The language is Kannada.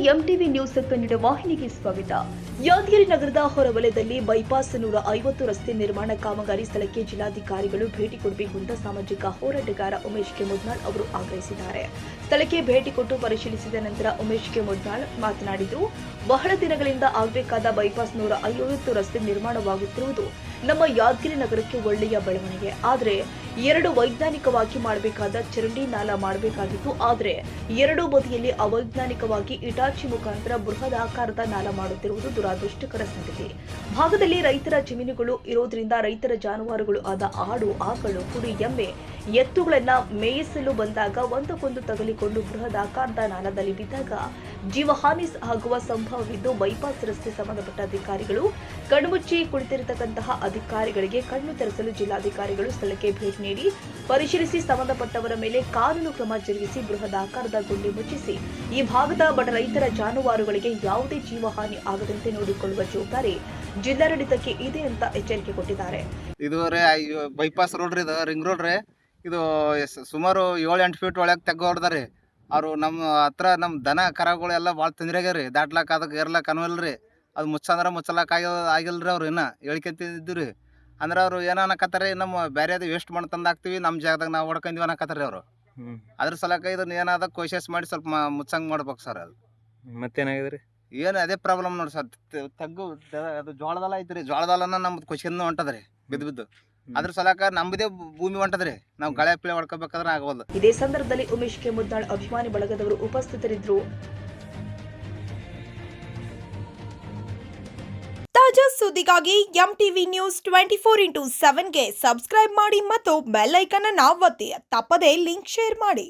ಎಂಟಿವಿ ನ್ಯೂಸ್ ಕನ್ನಡ ವಾಹಿನಿಗೆ ಸ್ವಾಗತ. ಯಾದಗಿರಿ ನಗರದ ಹೊರವಲಯದಲ್ಲಿ ಬೈಪಾಸ್ 150 ರಸ್ತೆ ನಿರ್ಮಾಣ ಕಾಮಗಾರಿ ಸ್ಥಳಕ್ಕೆ ಜಿಲ್ಲಾಧಿಕಾರಿಗಳು ಭೇಟಿ ಕೊಡಬೇಕು ಅಂತ ಸಾಮಾಜಿಕ ಹೋರಾಟಗಾರ ಉಮೇಶ್ ಕೆ ಮುದ್ನಾಳ್ ಅವರು ಆಗ್ರಹಿಸಿದ್ದಾರೆ. ಸ್ಥಳಕ್ಕೆ ಭೇಟಿ ಕೊಟ್ಟು ಪರಿಶೀಲಿಸಿದ ನಂತರ ಉಮೇಶ್ ಕೆ ಮುದ್ನಾಳ್ ಮಾತನಾಡಿದ್ದು, ಬಹಳ ದಿನಗಳಿಂದ ಆಗಬೇಕಾದ ಬೈಪಾಸ್ 150 ರಸ್ತೆ ನಿರ್ಮಾಣವಾಗುತ್ತಿರುವುದು ನಮ್ಮ ಯಾದಗಿರಿ ನಗರಕ್ಕೆ ಒಳ್ಳೆಯ ಬೆಳವಣಿಗೆ. ಆದರೆ ಎರಡು ವೈಜ್ಞಾನಿಕವಾಗಿ ಮಾಡಬೇಕಾದ ಚರಂಡಿ ನಾಲಾ ಮಾಡಬೇಕಾಗಿತ್ತು. ಆದರೆ ಎರಡೂ ಬದಿಯಲ್ಲಿ ಅವೈಜ್ಞಾನಿಕವಾಗಿ ಇಟಾಚಿ ಮುಖಾಂತರ ಬೃಹತ್ ಆಕಾರದ ನಾಲಾ ಮಾಡುತ್ತಿರುವುದು ದುರಾದೃಷ್ಟಕರ ಸಂಗತಿ. ಭಾಗದಲ್ಲಿ ರೈತರ ಜಮೀನುಗಳು ಇರೋದ್ರಿಂದ ರೈತರ ಜಾನುವಾರುಗಳು ಆದ ಆಡು, ಆಕಳು, ಕುರಿ, ಎಮ್ಮೆ, ಎತ್ತುಗಳನ್ನ ಮೇಯಿಸಲು ಬಂದಾಗ ಒಂದಕ್ಕೊಂದು ತಗಲಿಕೊಂಡು ಬೃಹತ್ ಆಕಾರದ ನಾಲದಲ್ಲಿ ಬಿದ್ದಾಗ ಜೀವಹಾನಿ ಆಗುವ ಸಂಭವವಿದ್ದು, ಬೈಪಾಸ್ ರಸ್ತೆ ಸಂಬಂಧಪಟ್ಟ ಅಧಿಕಾರಿಗಳು ಕಣ್ಮುಚ್ಚಿ ಕುಳಿತಿರತಕ್ಕಂತಹ ಅಧಿಕಾರಿಗಳಿಗೆ ಕಣ್ಣು ತೆರೆಸಲು ಜಿಲ್ಲಾಧಿಕಾರಿಗಳು ಸ್ಥಳಕ್ಕೆ ಭೇಟಿ ನೀಡಿ ಪರಿಶೀಲಿಸಿ ಸಂಬಂಧಪಟ್ಟವರ ಮೇಲೆ ಕಾನೂನು ಕ್ರಮ ಜರುಗಿಸಿ ಬೃಹತ್ ಆಕಾರದ ಗುಂಡಿ ಮುಚ್ಚಿಸಿ ಈ ಭಾಗದ ಬಡ ರೈತರ ಜಾನುವಾರುಗಳಿಗೆ ಯಾವುದೇ ಜೀವಹಾನಿ ಆಗದಂತೆ ನೋಡಿಕೊಳ್ಳುವ ಜವಾಬ್ದಾರಿ ಜಿಲ್ಲಾಡಳಿತಕ್ಕೆ ಇದೆ ಅಂತ ಎಚ್ಚರಿಕೆ ಕೊಟ್ಟಿದ್ದಾರೆ. ಇದು ಬೈಪಾಸ್ ರೋಡ್ ರೀ, ಇದು ರಿಂಗ್ ರೋಡ್ ರೀ. ಇದು ಸುಮಾರು 7-8 ಫೀಟ್ ಒಳಗೆ ತೆಗ್ಗ ಹೊಡ್ದಾರಿ. ಅವರು ನಮ್ಮ ಹತ್ರ ನಮ್ಮ ದನ ಕರಗಳೆಲ್ಲ ಭಾಳ ತೊಂದರೆ ಆಗ್ಯಾರ ರೀ. ದಾಟ್ಲಾಕ ಅದಕ್ಕೆ ಏರ್ಲಾಕ ಅನ್ವಲ್ರಿ. ಅದು ಮುಚ್ಚಂದ್ರೆ ಮುಚ್ಚಲಾಕ ಆಗಿಲ್ರಿ. ಅವ್ರು ಇನ್ನೂ ಹೇಳ್ಕೊಂತಿದ್ದು ರೀ. ಅಂದ್ರೆ ಅವ್ರು ಏನು ಅನ್ನಕತ್ತಾರೆ, ನಮ್ಮ ಬೇರೆದು ವೇಸ್ಟ್ ಮಾಡಿ ತಂದು ಹಾಕ್ತೀವಿ, ನಮ್ಮ ಜಾಗದಾಗ ನಾವು ಹೊಡ್ಕೊಂತೀವಿ ಅನ್ನಕತ್ತಾರೆ ಅವರು. ಅದ್ರ ಸಲಕ ಇದನ್ನ ಏನಾದ ಕೋಶಿಶ್ ಮಾಡಿ ಸ್ವಲ್ಪ ಮುಚ್ಚಂಗೆ ಮಾಡ್ಬೇಕು ಸರ್. ಅದು ಮತ್ತೇನಾಗಿದೆ? ಏನು ಅದೇ ಪ್ರಾಬ್ಲಮ್ ನೋಡಿ ಸರ್. ತಗ್ಗು ಅದು ಜೋಳದಲ್ಲ ಐತ್ರಿ. ಜೋಳದಲ್ಲನ ನಮ್ದು ಖುಷಿಯನ್ನು ಹೊಂಟದ್ರಿ ಬಿದ್ದು. ಅದ್ರ ಸಲಕ ನಮ್ಮದೇ ಭೂಮಿ ಹೊಂಟದ್ರಿ. ನಾವು ಗಳೆ ಪಿಳೆ ಹೊಡ್ಕೋಬೇಕಾದ್ರೆ ಆಗವಲ್ಲ. ಇದೇ ಸಂದರ್ಭದಲ್ಲಿ ಉಮೇಶ್ ಕೆ ಮುದ್ನಾಳ್ ಅಭಿಮಾನಿ ಬಳಗದವರು ಉಪಸ್ಥಿತರಿದ್ದರು. ತಾಜಾ ಸುದ್ದಿಗಾಗಿ ಎಂಟಿವಿ ನ್ಯೂಸ್ 24x7ಗೆ ಸಬ್ಸ್ಕ್ರೈಬ್ ಮಾಡಿ ಮತ್ತು ಬೆಲ್ ಐಕಾನ್ ಅನ್ನು ಒತ್ತಿ. ತಪ್ಪದೇ ಲಿಂಕ್ ಶೇರ್ ಮಾಡಿ.